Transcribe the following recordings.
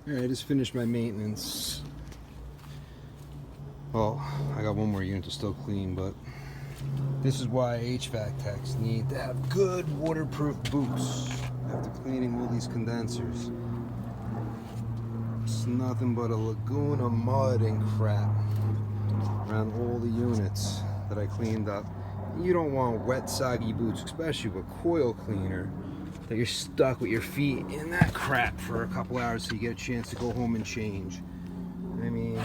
Alright, I just finished my maintenance. Well, I got one more unit to still clean, but this is why HVAC techs need to have good waterproof boots after cleaning all these condensers. It's nothing but a lagoon of mud and crap around all the units that I cleaned up. You don't want wet, soggy boots, especially with coil cleaner, that you're stuck with your feet in that crap for a couple hours so you get a chance to go home and change. I mean,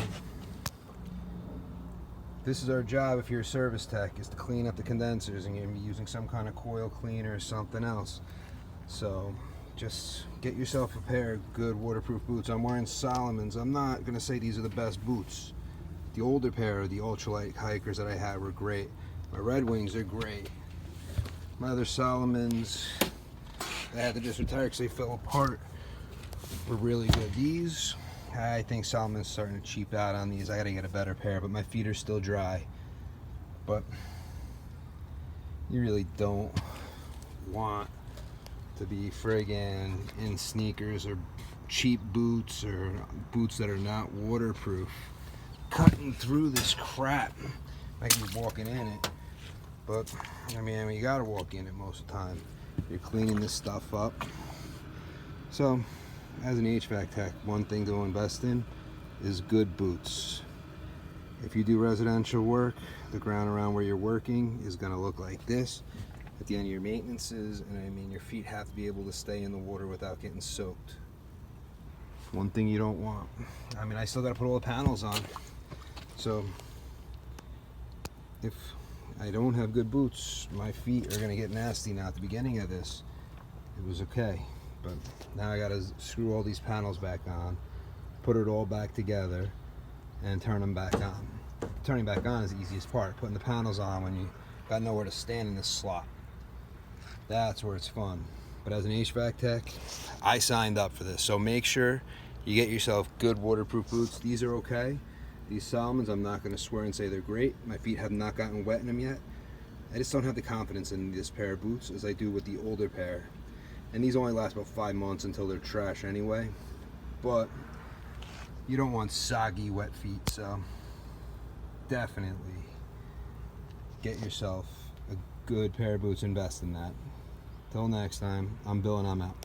this is our job if you're a service tech, is to clean up the condensers, and you're going to be using some kind of coil cleaner or something else. So just get yourself a pair of good waterproof boots. I'm wearing Salomon's. I'm not going to say these are the best boots. The older pair of the ultralight hikers that I had were great. My Red Wings are great. My other Salomon's, I had to just retire because they fell apart, were really good. These, I think Salomon's starting to cheap out on these. I gotta get a better pair, but my feet are still dry. But you really don't want to be friggin' in sneakers or cheap boots or boots that are not waterproof, cutting through this crap like you're walking in it. But I mean you gotta walk in it most of the time. You're cleaning this stuff up. So as an HVAC tech, one thing to invest in is good boots. If you do residential work, the ground around where you're working is going to look like this at the end of your maintenances, and I mean your feet have to be able to stay in the water without getting soaked. One thing you don't want. I mean, I still got to put all the panels on, so if I don't have good boots, my feet are going to get nasty. Now at the beginning of this it was okay, but now I got to screw all these panels back on, put it all back together, and turn them back on. Turning back on is the easiest part. Putting the panels on when you got nowhere to stand in this slot, that's where it's fun. But as an HVAC tech, I signed up for this, so make sure you get yourself good waterproof boots. These are okay. These Salomons, I'm not going to swear and say they're great. My feet have not gotten wet in them yet. I just don't have the confidence in this pair of boots as I do with the older pair. And these only last about 5 months until they're trash anyway. But you don't want soggy, wet feet, so definitely get yourself a good pair of boots, invest in that. Till next time, I'm Bill and I'm out.